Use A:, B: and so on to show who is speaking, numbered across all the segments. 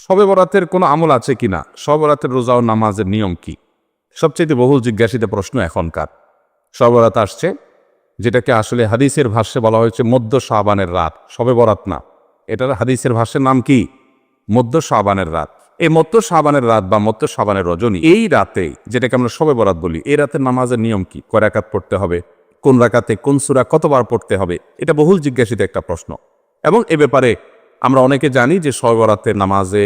A: শবে বরাতের কোনো আমল আছে কিনা, শবে বরাতের রোজা ও নামাজের নিয়ম কি? সবচেয়ে বহুল জিজ্ঞাসিত প্রশ্ন এখনকার। শবে বরাত আসছে, যেটাকে আসলে হাদিসের ভাষ্যে বলা হয়েছে মধ্য শাবানের রাত, শবে বরাত না। এটার হাদিসের ভাষ্যের নাম কি? মধ্য শাবানের রাত। এই মধ্য শাবানের রাত বা মধ্য শাবানের রজনী, এই রাতে যেটাকে আমরা শবে বরাত বলি, এই রাতের নামাজের নিয়ম কি? কয় রাকাত পড়তে হবে, কোন রাকাতে কোন সূরা কতবার পড়তে হবে, এটা বহুল জিজ্ঞাসিত একটা প্রশ্ন। এবং এ ব্যাপারে আমরা অনেকে জানি যে শবে বরাতের নামাজে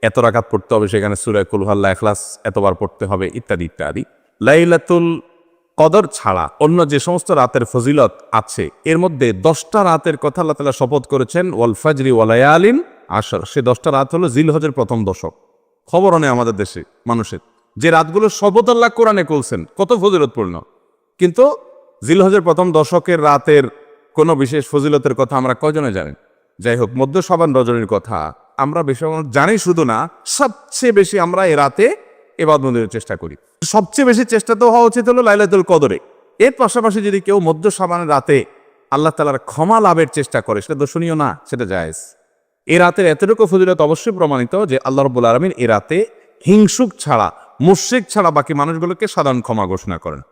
A: এত রাকাত পড়তে হবে, সেখানে সূরা কুল হুয়াল্লাহ, ইখলাস এতবার পড়তে হবে, ইত্যাদি ইত্যাদি। লাইলাতুল কদর ছাড়া অন্য যে সমস্ত রাতের ফজিলত আছে, এর মধ্যে 10টা রাতের কথা আল্লাহ তাআলা শপথ করেছেন, ওয়াল ফাজরি ওয়া লায়ালিন আশর। সে 10টা রাত হলো জিলহজের প্রথম দশক। খবরও নেই আমাদের দেশে মানুষের, যে রাতগুলো শপথ আল্লাহ কোরআনে করছেন, কত ফজিলতপূর্ণ। কিন্তু জিলহজের প্রথম দশকের রাতের কোনো বিশেষ ফজিলতের কথা আমরা কয়জনে জানেন? যাই হোক, মধ্য শাবান রজনীর কথা আমরা বেশি জানি শুধু না, সবচেয়ে বেশি আমরা এ রাতে ইবাদত বন্দেগীর চেষ্টা করি। সবচেয়ে বেশি চেষ্টা তো হওয়া উচিত হলো লাইলাতুল কদরে। এর পাশাপাশি যদি কেউ মধ্য শাবানের রাতে আল্লাহ তাআলার ক্ষমা লাভের চেষ্টা করে, সেটা দর্শনীয় না, সেটা জায়েজ। এ রাতের এতটুকু ফজিলত অবশ্যই প্রমাণিত যে আল্লাহ রাব্বুল আলামিন এ রাতে হিংসুক ছাড়া, মুশরিক ছাড়া বাকি মানুষগুলোকে সাধারণ ক্ষমা ঘোষণা করেন।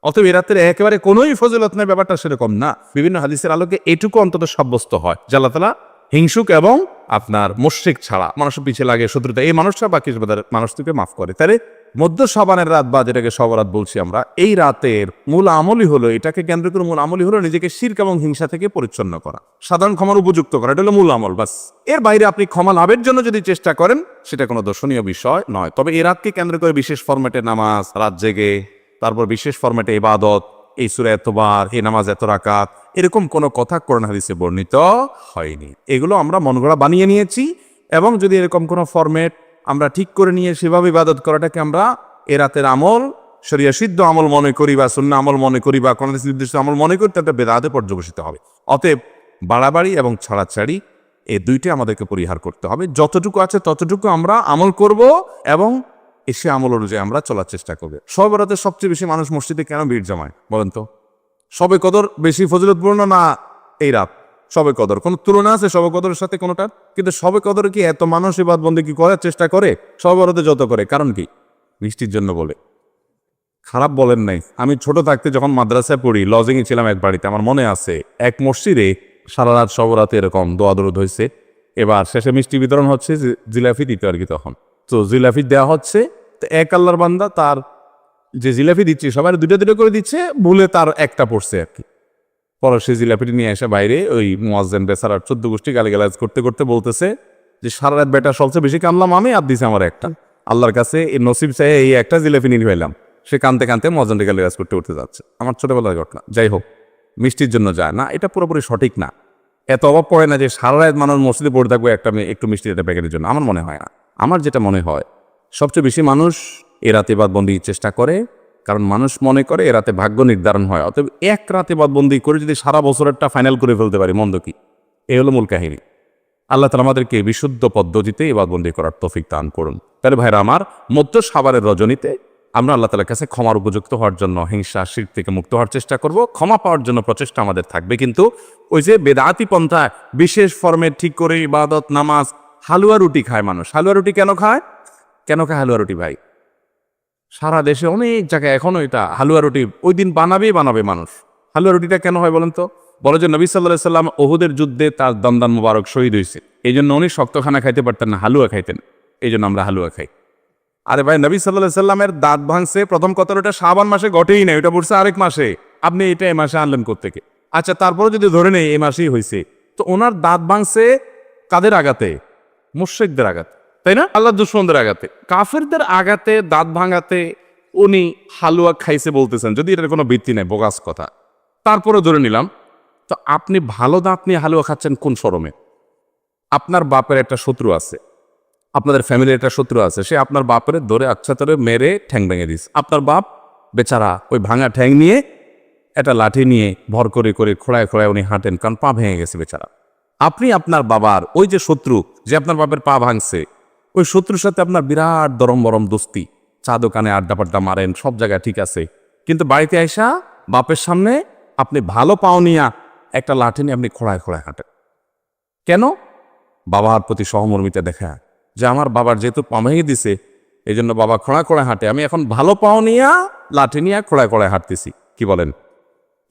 A: অতএব এ রাতের একেবারে কোনোই ফজিলত নেই, ব্যাপারটা সেরকম না। বিভিন্ন হাদিসের আলোকে এটুকু অন্তত সাব্যস্ত হয় যে আল্লাহ তাআলা হিংসুক এবং আপনার মুশরিক ছাড়া, মানুষের পিছিয়ে লাগে শত্রুতা, এই মানুষরা বাকি মানুষটিকে মাফ করে। তাহলে মধ্য শাবানের রাত বা যেটাকে শবরাত বলছি আমরা, এই রাতের মূল আমলই হলো, এটাকে কেন্দ্র করে মূল আমলই হলো নিজেকে শিরক এবং হিংসা থেকে পরিচ্ছন্ন করা, সাধারণ ক্ষমার উপযুক্ত করা। এটা হলো মূল আমল, বাস। এর বাইরে আপনি ক্ষমা লাভের জন্য যদি চেষ্টা করেন, সেটা কোনো দর্শনীয় বিষয় নয়। তবে এই রাতকে কেন্দ্র করে বিশেষ ফরম্যাটে নামাজ, রাত জেগে, তারপর বিশেষ ফরম্যাটে ইবাদত, এই সূরা এতবার, এই নামাজ এত রাকাত, এরকম কোনো কথা কোরআন হাদিসে বর্ণিত হয়নি। এগুলো আমরা মনগড়া বানিয়ে নিয়েছি। এবং যদি এরকম কোনো ফরম্যাট আমরা ঠিক করে নিয়ে সেভাবে ইবাদত করাটাকে আমরা এ রাতের আমল, শরিয়া সিদ্ধ আমল মনে করি বা সুন্নাহ আমল মনে করি বা কোন নির্দিষ্ট আমল মনে করি, তাতে বেদাতে পর্যবসিত হবে। অতএব বাড়াবাড়ি এবং ছাড়াছাড়ি এই দুইটাই আমাদেরকে পরিহার করতে হবে। যতটুকু আছে ততটুকু আমরা আমল করব এবং এসে আমল অনুযায়ী আমরা চলার চেষ্টা করব। শবে বরাতে সবচেয়ে বেশি মানুষ মসজিদে কেন ভিড় জমায় বলেন তো? শবে কদর বেশি ফজিলতপূর্ণ না এই রাত? শবে কদর কোনো তুলনা আছে শবে কদরের সাথে কোনোটার? কিন্তু শবে কদরে কি এত মানুষ ইবাদত বন্দেগী করার চেষ্টা করে শবে বরাতে যত করে? কারণ কি? বৃষ্টির জন্য বলে। খারাপ বলেন নাই। আমি ছোট থাকতে যখন মাদ্রাসায় পড়ি, লজিংয়ে ছিলাম এক বাড়িতে, আমার মনে আছে এক মসজিদে সারা রাত শবে বরাতে এরকম দোয়া দরুদ হয়েছে। এবার শেষে মিষ্টি বিতরণ হচ্ছে, জিলাপি দিতে আর কি তখন। তো জিলাপি দেওয়া হচ্ছে, তো এক আল্লাহর বান্দা তার যে জিলাপি দিচ্ছে সবাই দুটো দুটো করে দিচ্ছে, ভুলে তার একটা পড়ছে আর কি। পরে সে জিলাপিটি নিয়ে এসে বাইরে ওই মুয়াজ্জিন বেচারার 14 গোষ্ঠী গালিগালাজ করতে করতে বলতেছে যে সারা রাত বেটা সবচেয়ে বেশি কামলাম আমি, আর দিছে আমার একটা। আল্লাহর কাছে এই নসিব চাই এই একটা জিলাপি নিয়ে ফেলাম। সে কানতে কানতে মুয়াজ্জিনকে গালিগালাজ করতে উঠতে যাচ্ছে। আমার ছোটবেলার ঘটনা। যাই হোক, মিষ্টির জন্য যায় না, এটা পুরোপুরি সঠিক না। এত অভাব পড়ে না যে সারা রাত মানুষ মসজিদে পড়ে থাকবে একটু মিষ্টি একটা প্যাকেটের জন্য। আমার মনে হয় না। আমার যেটা মনে হয়, সবচেয়ে বেশি মানুষ এ রাতে ইবাদতবন্দেগীর চেষ্টা করে, কারণ মানুষ মনে করে এ রাতে ভাগ্য নির্ধারণ হয়। অতএব এক রাতে ইবাদতবন্দেগী করে যদি সারা বছরেরটা ফাইনাল করে ফেলতে পারি, মন্দ কি? এই হলো মূল কাহিনী। আল্লাহ তাআলা আমাদেরকে বিশুদ্ধ পদ্ধতিতে ইবাদতবন্দেগী করার তৌফিক দান করুন। তাহলে ভাইরা আমার, মধ্য শাবানের রজনীতে আমরা আল্লাহ তাআলার কাছে ক্ষমার উপযুক্ত হওয়ার জন্য, হিংসা শিরক থেকে মুক্ত হওয়ার চেষ্টা করব। ক্ষমা পাওয়ার জন্য প্রচেষ্টা আমাদের থাকবে। কিন্তু ওই যে বেদাতি পন্থা, বিশেষ ফরম্যাট ঠিক করে ইবাদত, নামাজ, হালুয়া রুটি খায় মানুষ। হালুয়া রুটি কেন খায়? কেন খায় হালুয়া রুটি ভাই? সারা দেশে অনেক জায়গায় এখনো এটা হালুয়া রুটি ওই দিন বানাবে মানুষ। হালুয়া রুটিটা কেন হয় বলেন তো? বলে যে নবী সাল্লাল্লাহু আলাইহি সাল্লাম উহুদের যুদ্ধে তার দমদান মুবারক শহীদ হয়েছে, এই জন্য উনি শক্ত খানা খাইতে পারতেন না, হালুয়া খাইতেন, এই জন্য আমরা হালুয়া খাই। আরে ভাই, নবী সাল্লাল্লাহু আলাইহি সাল্লামের দাঁত ভাঙছে প্রথম কথা, ওটা শাবান মাসে ঘটেই না, ওটা পড়ছে আরেক মাসে। আপনি এটা এই মাসে আনলেন কোত্থেকে? আচ্ছা, তারপরে যদি ধরে নেই এই মাসেই হয়েছে, তো ওনার দাঁত ভাঙছে কাদের আঘাতে? মুশরিকদের আঘাতে, তাই না? আল্লাহ দুশমনদের আঘাতে, কাফেরদের আঘাতে, দাঁত ভাঙাতে উনি হালুয়া খাইছে বলতেছেন, যদি এটার কোনো ভিত্তি নেই, বোগাস কথা। তারপরে ধরে নিলাম, তো আপনি ভালো দাঁত নিয়ে হালুয়া খাচ্ছেন কোন শরমে? আপনার বাপের একটা শত্রু আছে, আপনাদের ফ্যামিলির একটা শত্রু আছে, সে আপনার বাপের ধরে আচ্ছা ধরে মেরে ঠ্যাং ভেঙে দিস। আপনার বাপ বেচারা ওই ভাঙা ঠ্যাং নিয়ে একটা লাঠি নিয়ে ভর করে করে খোড়ায় খোড়ায় উনি হাঁটেন, কারণ পা ভেঙে গেছে বেচারা। আপনি আপনার বাবার ওই যে শত্রু, যে আপনার বাপের পা ভাঙছে, ওই শত্রুর সাথে আপনার বিরাট দরম বরম দোস্তি, চা দোকানে আড্ডা পাড্ডা মারেন, সব জায়গায় ঠিক আছে। কিন্তু বাড়িতে আইসা বাপের সামনে আপনি ভালো পাও নিয়া একটা লাঠি নিয়ে আপনি খোড়ায় খোড়ায় হাঁটেন। কেন? বাবার প্রতি সহমর্মিতা দেখা, যে আমার বাবার যেহেতু পা ভেঙে দিছে, এই জন্য বাবা খোঁড়া খোঁড়া হাঁটে, আমি এখন ভালো পাও নিয়া লাঠি নিয়ে খোঁড়ায় খোঁড়ায় হাঁটতেছি। কি বলেন?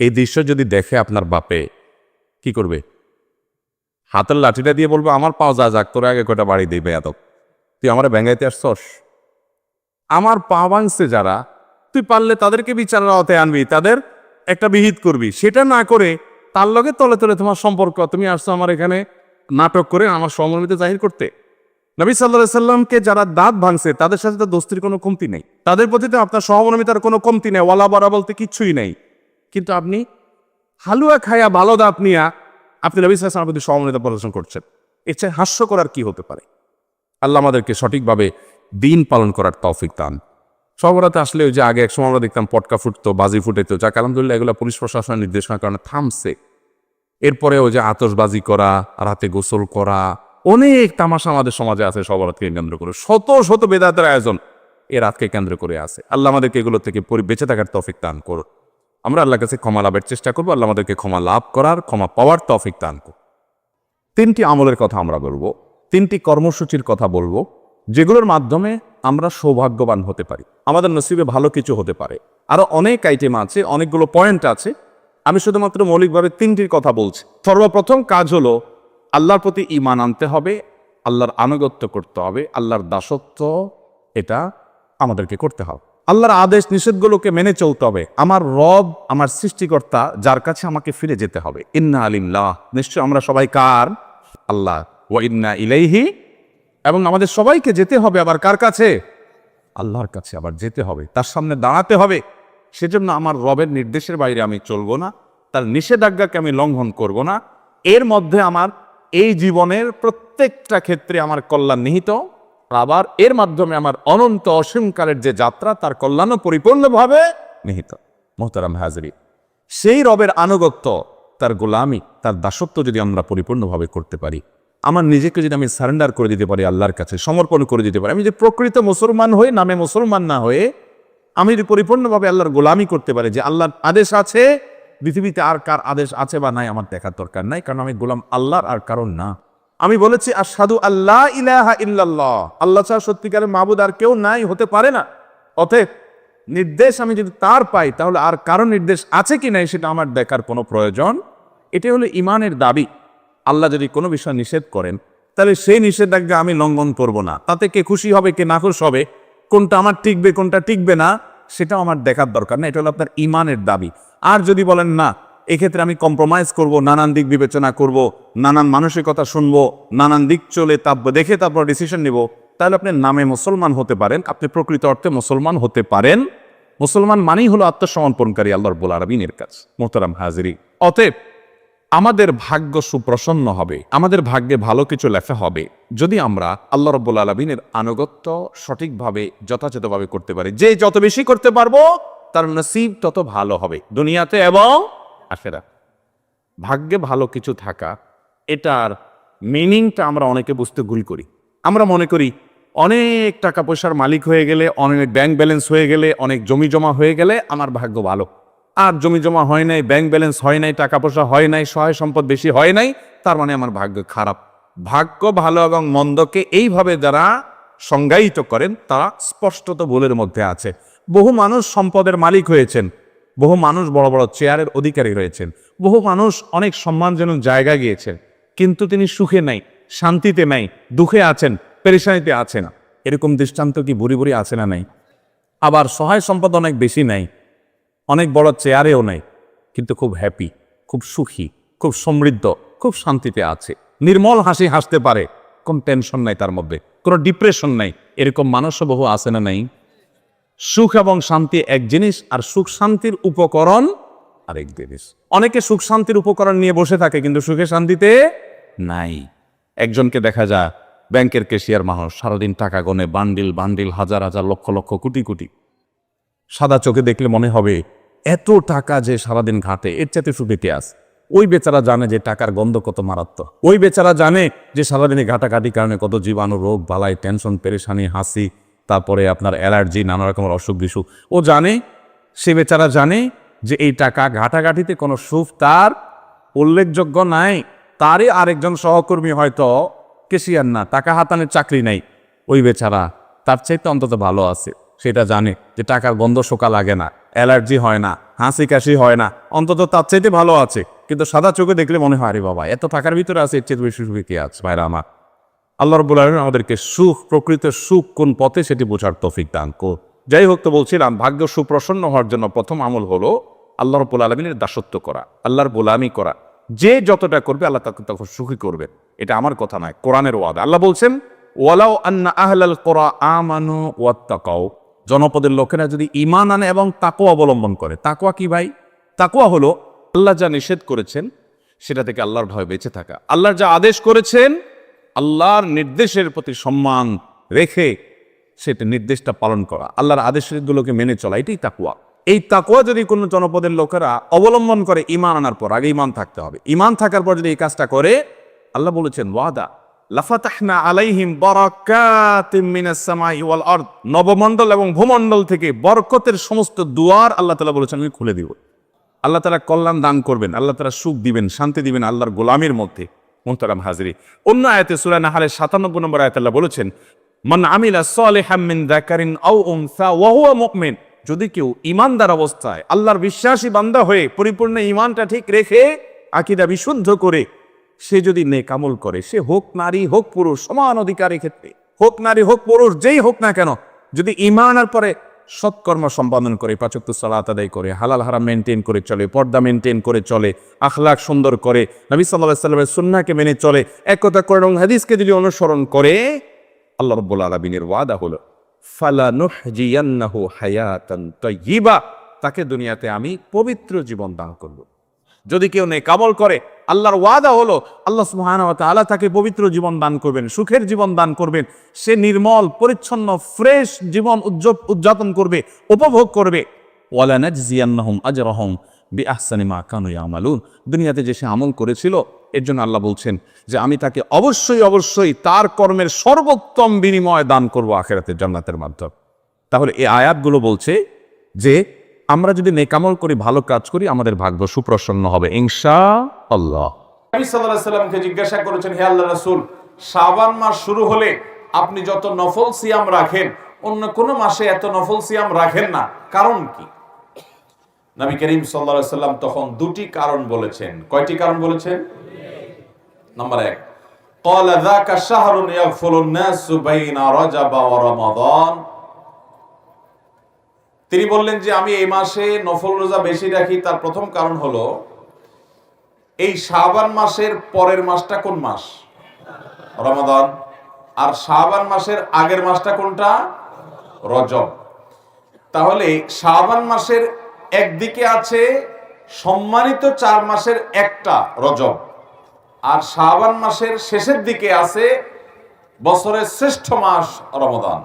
A: এই দৃশ্য যদি দেখে আপনার বাপে কি করবে? হাতের লাঠিটা দিয়ে বলবো আমার পাও যা যাক, তোর আগে কয়টা বাড়ি দিবে এত, তুই আমার ব্যাঙ্গাইতে আসছস? আমার পা ভাঙছে যারা, তুই পারলে তাদেরকে বিচারের আওতায় আনবি, তাদের একটা বিহিত করবি। সেটা না করে তার লগে তলে তলে তোমার সম্পর্ক, তুমি আসছো আমার এখানে নাটক করে আমার সহমর্মিতা জাহির করতে। নবী সাল্লাল্লাহু আলাইহি সাল্লামকে যারা দাঁত ভাঙছে তাদের সাথে তো দোস্তির কোনো কমতি নেই, তাদের প্রতি তো আপনার সহমর্মিতার কোনো কমতি নেই, ওয়ালা বারা বলতে কিচ্ছুই নেই। কিন্তু আপনি হালুয়া খায়া ভালো দাঁত নিয়া আপনি নবী সাল্লাল্লাহু আলাইহি সাল্লামের প্রতি সহমর্মিতা প্রদর্শন করছেন। এর চেয়ে হাস্যকর আর কি হতে পারে? আল্লাহ আমাদেরকে সঠিকভাবে দিন পালন করার তৌফিক দান। সবরাতে আসলে ওই যে আগে এক সময় আমরা দেখতাম পটকা ফুটতো, বাজি ফুটেতো, যাক আলহামদুলিল্লাহ এগুলো পুলিশ প্রশাসনের নির্দেশনার কারণে থামছে। এরপরে ওই যে আতশবাজি করা, রাতে গোসল করা, অনেক তামাশা আমাদের সমাজে আছে সবরাতকে কেন্দ্র করে, শত শত বেদাতের আয়োজন এ রাতকে কেন্দ্র করে আছে। আল্লাহ আমাদেরকে এগুলো থেকে বেঁচে থাকার তৌফিক দান করুন। আমরা আল্লাহর কাছে ক্ষমা লাভের চেষ্টা করবো, আল্লাহ আমাদেরকে ক্ষমা লাভ করার, ক্ষমা পাওয়ার তৌফিক দান করুন। 3টি আমলের কথা আমরা বলবো, 3টি কর্মসূচির কথা বলবো, যেগুলোর মাধ্যমে আমরা সৌভাগ্যবান হতে পারি, আমাদের নসিবে ভালো কিছু হতে পারে। আরো অনেক আইটেম আছে, অনেকগুলো পয়েন্ট আছে, আমি শুধুমাত্র মৌলিকভাবে 3টির কথা বলছি। সর্বপ্রথম কাজ হলো আল্লাহর প্রতি ঈমান আনতে হবে, আল্লাহর আনুগত্য করতে হবে, আল্লাহর দাসত্ব এটা আমাদেরকে করতে হবে, আল্লাহর আদেশ নিষেধগুলোকে মেনে চলতে হবে। আমার রব, আমার সৃষ্টিকর্তা, যার কাছে আমাকে ফিরে যেতে হবে। ইন্না আলিল্লাহ, নিশ্চয় আমরা সবাই কার? আল্লাহ। ওয়া ইন্না ইলাইহি, এবং আমাদের সবাইকে যেতে হবে আবার কার কাছে? আল্লাহর কাছে আবার যেতে হবে, তার সামনে দাঁড়াতে হবে। সেজন্য আমার রবের নির্দেশের বাইরে আমি চলবো না, তার নিষেধাজ্ঞাকে আমি লঙ্ঘন করব না। এর মধ্যে আমার এই জীবনের প্রত্যেকটা ক্ষেত্রে আমার কল্যাণ নিহিত, আবার এর মাধ্যমে আমার অনন্ত অসীমকালের যে যাত্রা তার কল্যাণও পরিপূর্ণভাবে নিহিত। মোহতারাম হাজরি, সেই রবের আনুগত্য, তার গোলামি, তার দাসত্ব যদি আমরা পরিপূর্ণভাবে করতে পারি, আমার নিজেকে যদি আমি সারেন্ডার করে দিতে পারি, আল্লাহর কাছে সমর্পণ করে দিতে পারি, আমি যে প্রকৃত মুসলমান হয়ে নামে মুসলমান না হয়ে আমি যদি পরিপূর্ণভাবে আল্লাহর গোলামি করতে পারি, যে আল্লাহর আদেশ আছে, পৃথিবীতে আর কার আদেশ আছে বা নাই আমার দেখার দরকার নাই, কারণ আমি গোলাম আল্লাহর আর কারণ না। আমি বলেছি আশহাদু আল্লা ইলাহা ইল্লাল্লাহ, আল্লাহ ছাড়া সত্যিকারের মাবুদ আর কেউ নাই, হতে পারে না। অতএব নির্দেশ আমি যদি তার পাই, তাহলে আর কারো নির্দেশ আছে কি নাই সেটা আমার দেখার কোনো প্রয়োজন। এটাই হলো ইমানের দাবি। আল্লাহ যদি কোনো বিষয় নিষেধ করেন, তাহলে সেই নিষেধাজ্ঞা আমি লঙ্ঘন করব না। তাতে কে খুশি হবে কে নাখুশ হবে, কোনটা আমার টিকবে কোনটা টিকবে না, সেটাও আমার দেখার দরকার না। এটা হলো আপনার ইমানের দাবি। আর যদি বলেন না, এক্ষেত্রে আমি কম্প্রোমাইজ করব, নানান দিক বিবেচনা করব, নানান মানসিকতা শুনবো, নানান দিক চলে দেখে তারপর ডিসিশন নিব, তাহলে আপনি নামে মুসলমান হতে পারেন, আপনি প্রকৃত অর্থে মুসলমান হতে পারেন। মুসলমান মানেই হলো আত্মসমর্পণকারী আল্লাহ রাব্বুল আলামিনের কাছে। মোহতারাম হাজিরি, অতএব আমাদের ভাগ্য সুপ্রসন্ন হবে, আমাদের ভাগ্যে ভালো কিছু লেখা হবে যদি আমরা আল্লাহ রাব্বুল আলামিনের আনুগত্য সঠিকভাবে যথাযথভাবে করতে পারি। যে যত বেশি করতে পারবো তার নসিব তত ভালো হবে দুনিয়াতে এবং আখিরাতে। ভাগ্যে ভালো কিছু থাকা, এটার মিনিংটা আমরা অনেকে বুঝতে ভুল করি। আমরা মনে করি অনেক টাকা পয়সার মালিক হয়ে গেলে, অনেক ব্যাংক ব্যালেন্স হয়ে গেলে, অনেক জমি জমা হয়ে গেলে আমার ভাগ্য ভালো। আর জমি জমা হয় নাই, ব্যাংক ব্যালেন্স হয় নাই, টাকা পয়সা হয় নাই, সহায় সম্পদ বেশি হয় নাই, তার মানে আমার ভাগ্য খারাপ। ভাগ্য ভালো এবং মন্দকে এইভাবে যারা সংজ্ঞায়িত করেন তারা স্পষ্টত ভুলের মধ্যে আছে। বহু মানুষ সম্পদের মালিক হয়েছেন, বহু মানুষ বড় বড় চেয়ারের অধিকারী রয়েছেন, বহু মানুষ অনেক সম্মানজনক জায়গায় গিয়েছেন, কিন্তু তিনি সুখে নাই, শান্তিতে নাই, দুঃখে আছেন, পেরেশানিতে আছে না। এরকম দৃষ্টান্ত কি ভুরি ভুরি আছে না নাই? আবার সহায় সম্পদ অনেক বেশি নাই, অনেক বড় চেয়ারেও নাই, কিন্তু খুব হ্যাপি, খুব সুখী, খুব সমৃদ্ধ, খুব শান্তিতে আছে, নির্মল হাসি হাসতে পারে, কোন টেনশন নাই তার মধ্যে, কোনো ডিপ্রেশন নাই। এরকম মানুষও বহু আছে না নাই? সুখ এবং শান্তি এক জিনিস, আর সুখ শান্তির উপকরণ আরেক জিনিস। অনেকে সুখ শান্তির উপকরণ নিয়ে বসে থাকে কিন্তু সুখে শান্তিতে নাই। একজনকে দেখা যায় ব্যাংকের ক্যাশিয়ার মানুষ, সারাদিন টাকা গনে, বান্ডিল বান্ডিল, হাজার হাজার, লক্ষ লক্ষ, কোটি কোটি। সাদা চোখে দেখলে মনে হবে এত টাকা যে সারাদিন ঘাটে, এর চাইতে সুখে কে আছে? ওই বেচারা জানে যে টাকার গন্ধ কত মারাত্মক, ওই বেচারা জানে যে সারাদিনে ঘাটাঘাটির কারণে কত জীবাণু, রোগ বালাই, টেনশন, পেরেশানি, হাসি, তারপরে আপনার অ্যালার্জি, নানা রকমের অসুখ বিসুখ ও জানে। সে বেচারা জানে যে এই টাকা ঘাটাঘাটিতে কোনো সুখ তার উল্লেখযোগ্য নাই। তারই আরেকজন সহকর্মী হয়তো কেশিয়ার না, টাকা হাতানের চাকরি নাই, ওই বেচারা তার চাইতে অন্তত ভালো আছে, সেটা জানে যে টাকার গন্ধ শোকা লাগে না, অ্যালার্জি হয় না, হাসি কাশি হয় না, অন্তত তার চাইতে ভালো আছে। কিন্তু সাদা চোখে দেখলে মনে হয় আরে বাবা এত টাকার ভিতরে আছে, এর চেয়ে বেশি সুখী কি আছে ভাইরা আমার। আল্লাহ রাব্বুল আলামিন আমাদেরকে সুখ, প্রকৃত সুখ কোন পথে সেটি বোঝার তৌফিক দান করুন। যাই হোক, তো বলছিলাম ভাগ্য সুপ্রসন্ন হওয়ার জন্য প্রথম আমল হলো আল্লাহ রাব্বুল আলামিনের দাসত্ব করা, আল্লাহর গোলামি করা। যে যতটা করবে আল্লাহ তাকে তখন সুখী করবে। এটা আমার কথা নয়, কোরআনের ওয়াদা। আল্লাহ বলছেন ওয়ালাউ আন্না আহলাল কুরা আমানু ওয়াত্তাকাউ, জনপদের লোকেরা যদি ঈমান আনে এবং তাকওয়া অবলম্বন করে। তাকওয়া কি ভাই? তাকওয়া হলো আল্লাহ যা নিষেধ করেছেন সেটা থেকে আল্লাহর ভয়ে বেঁচে থাকা, আল্লাহর যা আদেশ করেছেন আল্লাহর নির্দেশের প্রতি সম্মান রেখে সেটা নির্দেশটা পালন করা, আল্লাহর আদেশগুলোকে মেনে চলা, এটাই তাকওয়া। এই তাকওয়া যদি কোনো জনপদের লোকেরা অবলম্বন করে ঈমান আনার পর, আগে ঈমান থাকতে হবে, ঈমান থাকার পর যদি এই কাজটা করে, আল্লাহ বলেছেন ওয়াদা লাফাতাহনা আলাইহিম বারাকাতিম মিনাস সামাই ওয়াল আরদ, নবমণ্ডল এবং ভূমণ্ডল থেকে বরকতের সমস্ত দুয়ার আল্লাহ তাআলা বলেছেন আমি খুলে দিব। আল্লাহ তাআলা কল্যাণ দান করবেন, আল্লাহ তাআলা সুখ দিবেন, শান্তি দিবেন আল্লাহর গোলামের মধ্যে। মুহতারাম হাজিরি, অন্য আয়াতে সূরা নাহলের 97 নম্বর আয়াতে আল্লাহ বলেছেন মান আমিলা সালিহাম মিন যাকারিন আও উনসা ওয়া হুয়া মুমিন, যদি কেউ ঈমানদার অবস্থায় আল্লাহর বিশ্বাসী বান্দা হয়ে পরিপূর্ণ ঈমানটা ঠিক রেখে আকীদা বিশুদ্ধ করে সে যদি নেক আমল করে, সে হোক নারী হোক পুরুষ, সমান অধিকারের ক্ষেত্রে হোক নারী হোক পুরুষ, যেই হোক না কেন, যদি ঈমানের পরে সৎকর্ম সম্পাদন করে, পাঁচ ওয়াক্ত সালাত আদায় করে, হালাল হারাম মেনটেন করে চলে, পর্দা মেনটেন করে চলে, আখলাক সুন্দর করে, নবী সাল্লাল্লাহু আলাইহি ওয়াসাল্লামের সুন্নাহকে মেনে চলে, একতা করে এবং হাদিসকে যদি অনুসরণ করে, আল্লাহ রাব্বুল আলামিনের ওয়াদা হলো ফালানুহজিয়ান্নাহু হায়াতান তাইয়্যিবা, তাকে দুনিয়াতে আমি পবিত্র জীবন দান করব। যদি কেউ নেক আমল করে, আল্লাহর ওয়াদা হলো আল্লাহ সুবহানাহু ওয়া তাআলা তাকে পবিত্র জীবন দান করবেন, সুখের জীবন দান করবেন। সে নির্মল পরিচ্ছন্ন ফ্রেশ জীবন উদযাপন করবে, উপভোগ করবে। ওয়ালা নাজজিয়ান্নাহুম আজরাহুম বিআহসানি মা কানু ইয়ামালুন, দুনিয়াতে যে সে আমল করেছিল এর জন্য আল্লাহ বলছেন যে আমি তাকে অবশ্যই অবশ্যই তার কর্মের সর্বোত্তম বিনিময় দান করব আখিরাতের জান্নাতের মাধ্যমে। তাহলে এই আয়াতগুলো বলছে যে আমরা যদি নেক আমল করি, ভালো কাজ করি, আমাদের ভাগ্য সুপ্রসন্ন হবে ইনশাআল্লাহ।
B: নবী সাল্লাল্লাহু আলাইহি সাল্লামকে জিজ্ঞাসা করেছেন, হে আল্লাহর রাসূল, শাবান মাস শুরু হলে আপনি যত নফল সিয়াম রাখেন অন্য কোন মাসে এত নফল সিয়াম রাখেন না, কারণ কি? নবী করিম সাল্লাল্লাহু আলাইহি সাল্লাম তখন দুটি কারণ বলেছেন। কয়টি কারণ বলেছেন? নাম্বার 1, ক্বালা যাকা শাহরুন ইয়াগফুলুন নাসু বাইনা রাজাব ওয়া রমাদান, তিনি বললেন যে আমি এই মাসে নফল রোজা বেশি রাখি, তার প্রথম কারণ হলো এই শাবান মাসের পরের মাসটা কোন মাস? রমাদান। আর শাবান মাসের আগের মাসটা কোনটা? রজব। তাহলে শাবান মাসের একদিকে আছে সম্মানিত 4 মাসের একটা রজব, আর শাবান মাসের শেষের দিকে আছে বছরের শ্রেষ্ঠ মাস রমাদান।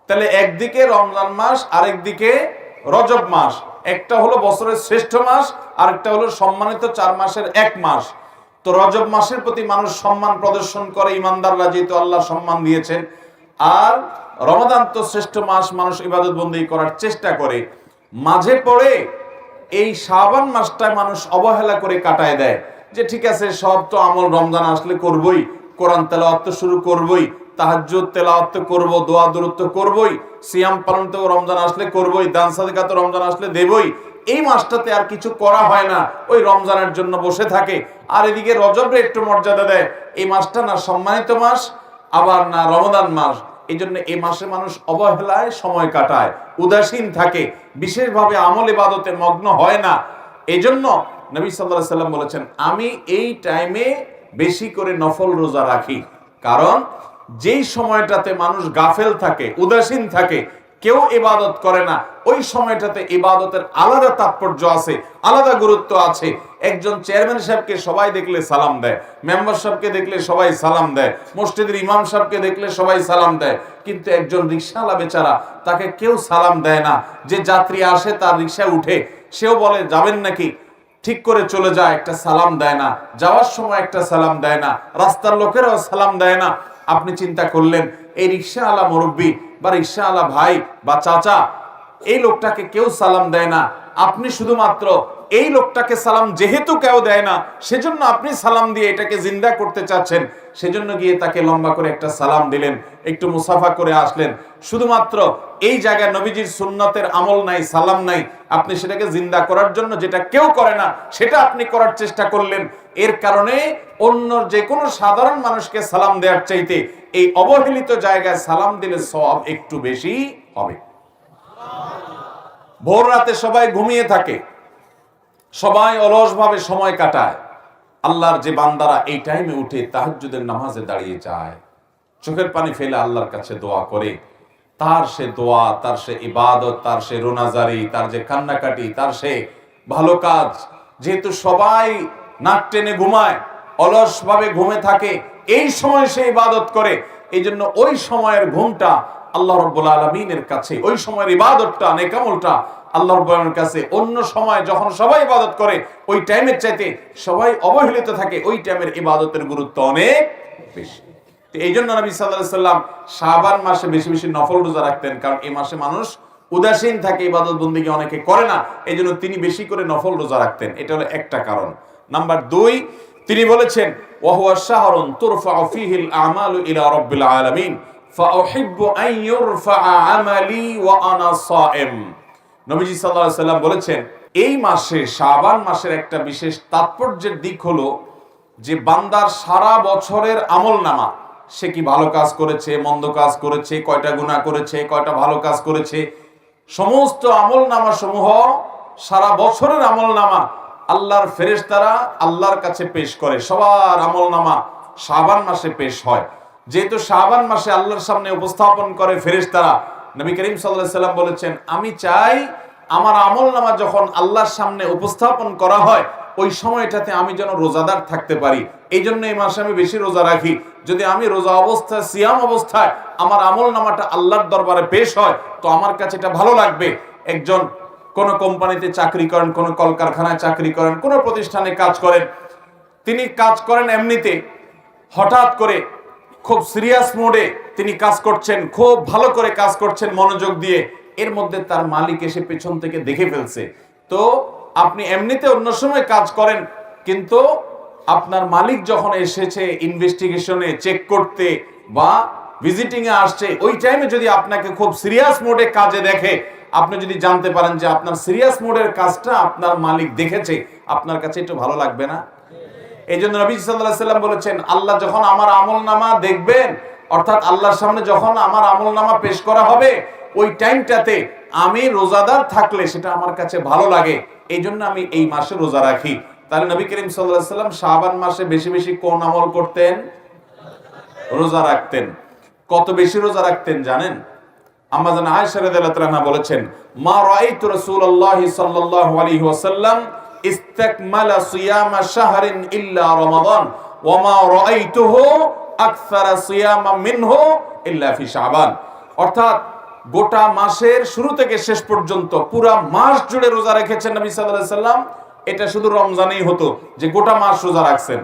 B: তাহলে একদিকে রমজান মাস, আরেকদিকে রজব মাস, একটা হলো বছরের শ্রেষ্ঠ মাস, আরেকটা হলো সম্মানিত 4 মাসের এক মাস। তো রজব মাসের প্রতি মানুষ সম্মান প্রদর্শন করে, ইমানদাররা যেহেতু আল্লাহ সম্মান দিয়েছেন। আর রমাদান তো শ্রেষ্ঠ মাস, মানুষ ইবাদত বন্দেগী করার চেষ্টা করে। মাঝে পড়ে এই শাবান মাসটায় মানুষ অবহেলা করে কাটায় দেয় যে ঠিক আছে সব তো আমল রমজান আসলে করবই, কোরআন তেলাওয়াত তো শুরু করবই, তাহাজ্জুদ তেলাওয়াত তো করব, দোয়া দুরূদ তো করবই, সিয়াম পালন তো রমজান আসলে করবই, দান সাদকা তো রমজান আসলে দেবই। এই মাসটাতে আর কিছু করা হয় না, ওই রমজানের জন্য বসে থাকে। আর এদিকে রজবে একটু মর্যাদা দেয়। এই মাসটা না সম্মানিত মাস, আবার না রমাদান মাস। এই জন্য এই মাসে মানুষ অবহেলায় সময় কাটায়, উদাসীন থাকে, বিশেষভাবে আমল ইবাদতে মগ্ন হয় না। এই জন্য নবী সাল্লাল্লাহু আলাইহি সাল্লাম বলেছেন আমি এই টাইমে বেশি করে নফল রোজা রাখি, কারণ যেই সময়টাতে মানুষ গাফেল থাকে, উদাসীন থাকে, কেউ ইবাদত করে না, ওই সময়টাতে ইবাদতের আলাদা তাৎপর্য আছে, আলাদা গুরুত্ব আছে। একজন চেয়ারম্যান সাহেবকে সবাই দেখলে সালাম দেয়, মেম্বার সাহেবকে দেখলে সবাই সালাম দেয়, মসজিদের ইমাম সাহেবকে দেখলে সবাই সালাম দেয়, কিন্তু একজন রিকশাওয়ালা বেচারা, তাকে কেউ সালাম দেয় না। যে যাত্রী আসে তার রিকশায় উঠে, সেও বলে যাবেন নাকি, ঠিক করে চলে যায়, একটা সালাম দেয় না, যাওয়ার সময় একটা সালাম দেয় না, রাস্তার লোকেরাও সালাম দেয় না। আপনি চিন্তা করলেন এই রিকশাওয়ালা মুরব্বী বা রিকশাওয়ালা ভাই বা চাচা, এই লোকটাকে কেউ সালাম দেয় না, আপনি শুধুমাত্র এই লোকটাকে সালাম যেহেতু কেউ দেয় না, সেজন্য আপনি সালাম দিয়ে এটাকে জিন্দা করতে চাচ্ছেন, সেজন্য গিয়ে তাকে লম্বা করে একটা সালাম দিলেন, একটু মুসাফা করে আসলেন। শুধুমাত্র এই জায়গায় নবীজির সুন্নতের আমল নাই, সালাম নাই, আপনি সেটাকে জিন্দা করার জন্য যেটা কেউ করে না সেটা আপনি করার চেষ্টা করলেন। এর কারণে অন্য যে কোনো সাধারণ মানুষকে সালাম দেওয়ার চাইতে এই অবহেলিত জায়গায় সালাম দিলে সওয়াব একটু বেশি হবে। ভোর রাতে সবাই ঘুমিয়ে থাকে, সবাই অলসভাবে সময় কাটায়। আল্লাহর যে বান্দারা এই টাইমে উঠে তাহাজ্জুদের নামাজে দাঁড়িয়ে যায়, চোখের পানি ফেলে আল্লাহর কাছে দোয়া করে, তার সে দোয়া, তার সে ইবাদত, তার সে রোনাজারি, তার যে কান্নাকাটি, তার সে ভালো কাজ, যেহেতু সবাই নাক টেনে ঘুমায়, অলসভাবে ঘুমে থাকে, এই সময় সে ইবাদত করে। এই জন্য ওই সময়ের ঘুমটা আল্লাহ রাব্বুল আলামিনের কাছে, ওই সময়ের ইবাদতটা, নেকামলটা আল্লাহ রাব্বুল আলামিনের কাছে অন্য সময় যখন সবাই ইবাদত করে ওই টাইমের চাইতে সবাই অবহেলিত থাকে, ওই টাইমের ইবাদতের গুরুত্ব অনেক বেশি। এই জন্য নবী সাল্লাল্লাহু আলাইহি সাল্লাম শাবান মাসে বেশি বেশি নফল রোজা রাখতেন, কারণ এই মাসে মানুষ উদাসীন থাকে, ইবাদত বন্দেগী অনেকে করে না, এই জন্য তিনি বেশি করে নফল রোজা রাখতেন। এটা হলো একটা কারণ। নাম্বার 2, তিনি বলেছেন ওয়া হুয়া শাহরুন তুরফাউ ফীহিল আমালু ইলা রাব্বিল আলামিন ফাউহিব্বু আন ইউরফাআ আমালি ওয়া আনা সায়েম। নবীজি সাল্লাল্লাহু আলাইহি সাল্লাম বলেছেন এই মাসে, শাবান মাসের একটা বিশেষ তাৎপর্যের দিক হলো যে বান্দার সারা বছরের আমলনামা, সে কি ভালো কাজ করেছে, মন্দ কাজ করেছে, কয়টা গুনাহ করেছে, কয়টা ভালো কাজ করেছে, সমস্ত আমলনামা সমূহ, সারা বছরের আমলনামা আল্লাহর ফেরেশতারা আল্লাহর কাছে পেশ করে। সবার আমলনামা শাবান মাসে পেশ হয়। যেহেতু শাবান মাসে আল্লাহর সামনে উপস্থাপন করে ফেরেশতারা, নবী করিম সাল্লাল্লাহু আলাইহি সাল্লাম বলেছেন আমি চাই আমার আমলনামা যখন আল্লাহর সামনে উপস্থাপন করা হয় ওই সময়টাতে আমি যেন রোজাদার থাকতে পারি। এই জন্য এই মাসে আমি বেশি রোজা রাখি। যদি আমি রোজা অবস্থায়, সিয়াম অবস্থায় আমার আমলনামাটা আল্লাহর দরবারে পেশ হয় তো আমার কাছে এটা ভালো লাগবে। একজন কোন কোম্পানিতে চাকরি করেন, কোন কলকারখানায় চাকরি করেন, কোন প্রতিষ্ঠানে কাজ করেন, তিনি কাজ করেন এমনিতে, হঠাৎ করে খুব সিরিয়াস মোডে তিনি কাজ করছেন, খুব ভালো করে কাজ করছেন মনোযোগ দিয়ে, এর মধ্যে তার মালিক এসে পেছন থেকে দেখে ফেলছে। তো আপনি এমনিতে অন্য সময় কাজ করেন, কিন্তু আপনার মালিক যখন এসেছে ইনভেস্টিগেশনে, চেক করতে বা ভিজিটিং এ আসছে, ওই টাইমে যদি আপনাকে খুব সিরিয়াস মোডে কাজে দেখে, আপনি যদি জানতে পারেন যে আপনার সিরিয়াস মোডের কাজটা আপনার মালিক দেখেছে, আপনার কাছে একটু ভালো লাগবে না? এই জন্য নবী সাল্লাল্লাহু আলাইহি সাল্লাম বলেছেন আল্লাহ যখন আমার আমলনামা দেখবেন, অর্থাৎ আল্লাহর সামনে যখন আমার আমলনামা পেশ করা হবে, ওই টাইমটাতে আমি রোজাদার থাকলে সেটা আমার কাছে ভালো লাগে, এই জন্য আমি এই মাসে রোজা রাখি। তাহলে নবী করিম সাল্লাল্লাহু আলাইহি সাল্লাম শাবান মাসে বেশি বেশি কোন আমল করতেন? রোজা রাখতেন। কত বেশি রোজা রাখতেন জানেন? আম্মা জান আয়েশা রাদিয়াল্লাহু তাআলা বলেছেন মা রাআইতু রাসূলুল্লাহি সাল্লাল্লাহু আলাইহি ওয়াসাল্লাম ইস্তাকমালা সিয়ামা শাহরিন ইল্লা রমাদান ওয়া মা রাআইতুহু আকসারা সিয়ামা মিনহু ইল্লা ফি শাবান। অর্থাৎ গোটা মাসের শুরু থেকে শেষ পর্যন্ত পুরা মাস জুড়ে রোজা রেখেছেন নবী সাল্লাল্লাহু আলাইহি সাল্লাম। এটা শুধু রমজানেই হতো যে গোটা মাস রোজা রাখছেন,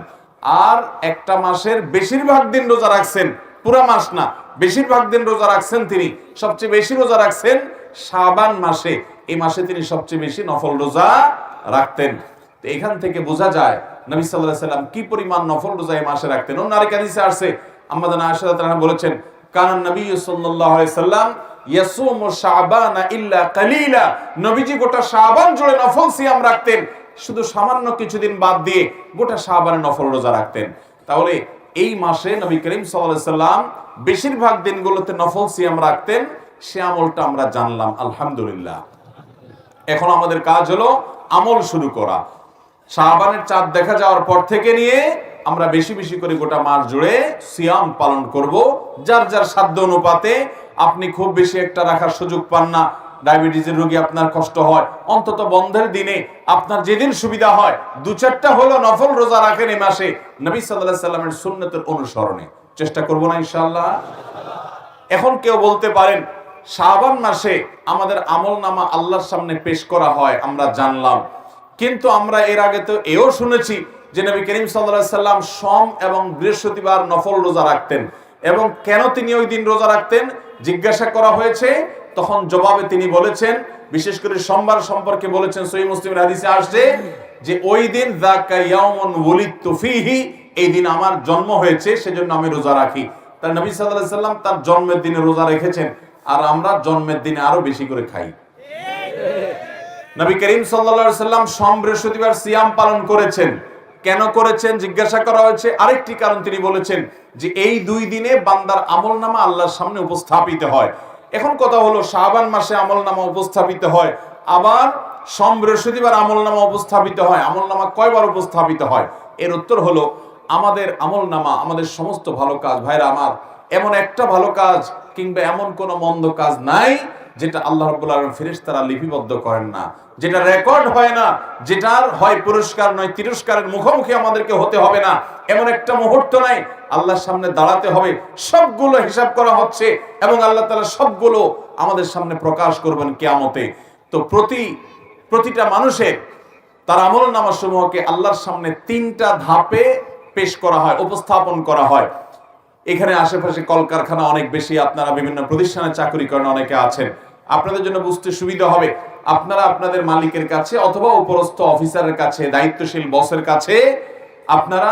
B: আর একটা মাসের বেশিরভাগ দিন রোজা রাখছেন, পুরা মাস না, বেশিরভাগ দিন রোজা রাখছেন তিনি। সবচেয়ে বেশি রোজা রাখছেন শাবান মাসে, এই মাসে তিনি সবচেয়ে বেশি নফল রোজা রাখতেন। তো এখান থেকে বোঝা যায় নবী সাল্লাল্লাহু আলাইহি সাল্লাম কি পরিমাণ নফল রোজা এই মাসে রাখতেন। অন্য আরেক হাদিসে আসছে আম্মা জান আয়েশা রাদিয়াল্লাহু আনহা বলেছেন কানান নবী সাল্লাল্লাহু আলাইহি সাল্লাম ইয়াসুমু শাবানা ইল্লা কালিলা, নবীজি গোটা শাবান জুড়ে নফল সিয়াম রাখতেন, শুধু সামান্য কিছুদিন বাদ দিয়ে গোটা শাবানে নফল রোজা রাখতেন। তাহলে এই মাসে নবী করিম সাল্লাল্লাহু আলাইহি সাল্লাম বেশিরভাগ দিনগুলোতে নফল সিয়াম রাখতেন। সে আমলটা আমরা জানলাম, আলহামদুলিল্লাহ। এখন আমাদের কাজ হলো আমল শুরু করা। শাবানের চাঁদ দেখা যাওয়ার পর থেকে নিয়ে আমরা বেশি বেশি করে গোটা মাস জুড়ে সিয়াম পালন করব। যার যার সাধ্য অনুপাতে, আপনি খুব বেশি একটা রাখার সুযোগ পান না, ডায়াবেটিসের রোগী আপনার কষ্ট হয়, অন্তত বন্ধের দিনে আপনার যেদিন সুবিধা হয় 2-4টা হলো নফল রোজা রাখেন এই মাসে, নবী সাল্লাল্লাহু আলাইহি সাল্লামের সুন্নতের অনুসরণে চেষ্টা করব না ইনশাআল্লাহ। এখন কেউ বলতে পারেন শাবান মাসে আমাদের আমলনামা আল্লাহর সামনে পেশ করা হয়, আমরা জানলাম, কিন্তু আমরা এর আগে তো এও শুনেছি যে নবী করিম সাল্লাল্লাহু আলাইহি সাল্লাম সোম এবং বৃহস্পতিবার নফল রোজা রাখতেন। এবং কেন তিনি ওই দিন রোজা রাখতেন জিজ্ঞাসা করা হয়েছে, তখন জবাবে তিনি বলেছেন, বিশেষ করে সোমবার সম্পর্কে বলেছেন, সহিহ মুসলিমের হাদিসে আসছে যে ওই দিন যাকা ইয়াউমুন ওয়ালিদতু ফীহি, এই দিন আমার জন্ম হয়েছে সেজন্য আমি রোজা রাখি। তার নবী সাল্লাল্লাহু আলাইহি সাল্লাম তার জন্মের দিনে রোজা রেখেছেন, আর আমরা জন্মের দিনে আরো বেশি করে খাই। নবী করিম সাল্লাল্লাহু আলাইহি সাল্লাম সোম বৃহস্পতিবার সিয়াম পালন করেছেন। কেন করেছেন জিজ্ঞাসা করা হয়েছে, আরেকটি কারণ তিনি বলেছেন যে এই দুই দিনে বান্দার আমলনামা আল্লাহর সামনে উপস্থাপিত হয়। এখন কথা হলো, শাবান মাসে আমলনামা উপস্থাপিত হয়, আবার সোম বৃহস্পতিবার আমলনামা উপস্থাপিত হয়। আমলনামা কয়বার উপস্থাপিত হয়? এর উত্তর হলো, আমাদের আমলনামা, আমাদের সমস্ত ভালো কাজ, ভাইরা আমার, এমন একটা ভালো কাজ কিংবা এমন কোন মন্দ কাজ নাই যেটা আল্লাহ রাব্বুল আলামিন ফেরেশতারা লিপিবদ্ধ করেন না, যেটা রেকর্ড হয় না, যেটার হয় পুরস্কার নয় তিরস্কারের মুখোমুখি আমাদেরকে হতে হবে না, এমন একটা মুহূর্ত নাই। আল্লাহর সামনে দাঁড়াতে হবে, সবগুলো হিসাব করা হচ্ছে এবং আল্লাহ তাআলা সবগুলো আমাদের সামনে প্রকাশ করবেন কিয়ামতে। তো প্রতিটা মানুষের তার আমলনামা সমূহকে আল্লাহর সামনে তিনটা ধাপে পেশ করা হয়, উপস্থাপন করা হয়। এখানে আশেপাশে কলকারখানা অনেক বেশি, আপনারা বিভিন্ন প্রতিষ্ঠানে চাকরি করেন, অনেকে আছেন, আপনাদের জন্য বুঝতে সুবিধা হবে। আপনারা আপনাদের মালিকের কাছে অথবা উপরস্থ অফিসারের কাছে, দায়িত্বশীল বসের কাছে আপনারা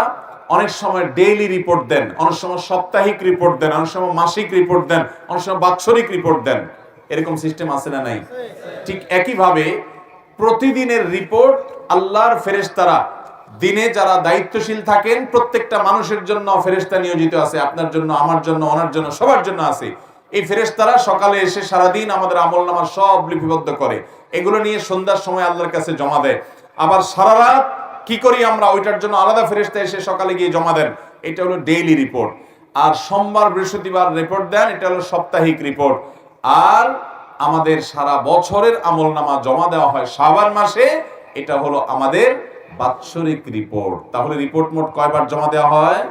B: অনেক সময় ডেইলি রিপোর্ট দেন, অনেক সময় সাপ্তাহিক রিপোর্ট দেন, অনেক সময় মাসিক রিপোর্ট দেন, অনেক সময় বাৎসরিক রিপোর্ট দেন। এরকম সিস্টেম আছে না নাই? ঠিক একইভাবে প্রতিদিনের রিপোর্ট আল্লাহর ফেরেশতারা, দিনে যারা দায়িত্বশীল থাকেন, প্রত্যেকটা মানুষের জন্য ফেরেশতা নিয়োজিত আছে, আপনার জন্য, আমার জন্য, ওনার জন্য, সবার জন্য আছে। এই ফেরেশতারা সকালে এসে সারাদিন আমাদের আমলনামা সব লিপিবদ্ধ করে, এগুলো নিয়ে সন্ধ্যার সময় আল্লাহর কাছে জমা দেয়। আবার সারা রাত কি করি আমরা, ওইটার জন্য আলাদা ফেরেশতা এসে সকালে গিয়ে জমা দেন। এটা হলো ডেইলি রিপোর্ট। আর সোমবার বৃহস্পতিবার রিপোর্ট দেন, এটা হলো সাপ্তাহিক রিপোর্ট। আর আমাদের সারা বছরের আমলনামা জমা দেওয়া হয় শাবান মাসে, এটা হলো আমাদের বাৎসরিক রিপোর্ট। তাহলে রিপোর্ট মোট কয়বার জমা দেওয়া হয়?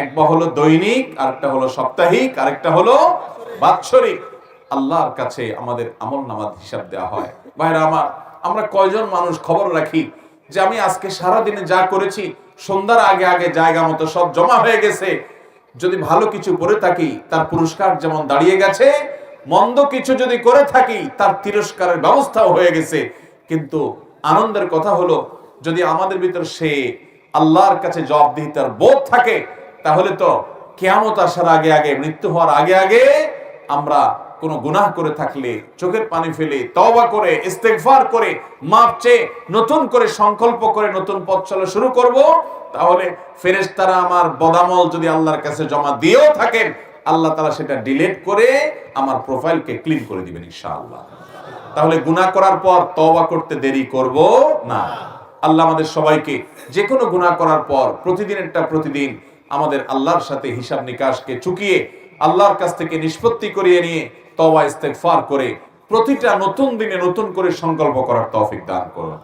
B: একবার হলো দৈনিক, আরেকটা হলো সাপ্তাহিক, আরেকটা হলো বাৎসরিক। আল্লাহর কাছে আমাদের আমলনামার হিসাব দেওয়া হয়। ভাইরা আমার, আমরা কয়জন মানুষ খবর রাখি যে আমি আজকে সারা দিনে যা করেছি সন্ধ্যার আগে আগে জায়গা মতো সব জমা হয়ে গেছে। যদি ভালো কিছু করে থাকি তার পুরস্কার যেমন দাঁড়িয়ে গেছে, মন্দ কিছু যদি করে থাকি তার তিরস্কারের ব্যবস্থাও হয়ে গেছে। কিন্তু আনন্দের কথা হলো, যদি আমাদের ভিতর সে আল্লাহর কাছে জবাবদিহিতার বোধ থাকে, তাহলে তো কিয়ামত আসার আগে আগে, মৃত্যু হওয়ার আগে আগে আমরা কোনো গুনাহ করে থাকলে চোখের পানি ফেলে তওবা করে ইস্তেগফার করে মাপ চেয়ে নতুন করে সংকল্প করে নতুন পথ চলা শুরু করব। তাহলে ফেরেশতারা আমার বদামল যদি আল্লাহর কাছে জমা দিয়েও থাকেন, আল্লাহ তাআলা সেটা ডিলিট করে আমার প্রোফাইলকে ক্লিন করে দিবেন ইনশাআল্লাহ। তাহলে গুনাহ করার পর তওবা করতে দেরি করব না। আল্লাহ আমাদের সবাইকে যে কোনো গুনাহ করার পর প্রতিদিন আমাদের আল্লাহর সাথে হিসাব নিকাশকে চুকিয়ে আল্লাহর কাছ থেকে নিষ্পত্তি করিয়ে নিয়ে তওবা ইস্তেগফার করে প্রতিটা নতুন দিনে নতুন করে সংকল্প করার তৌফিক দান করুন।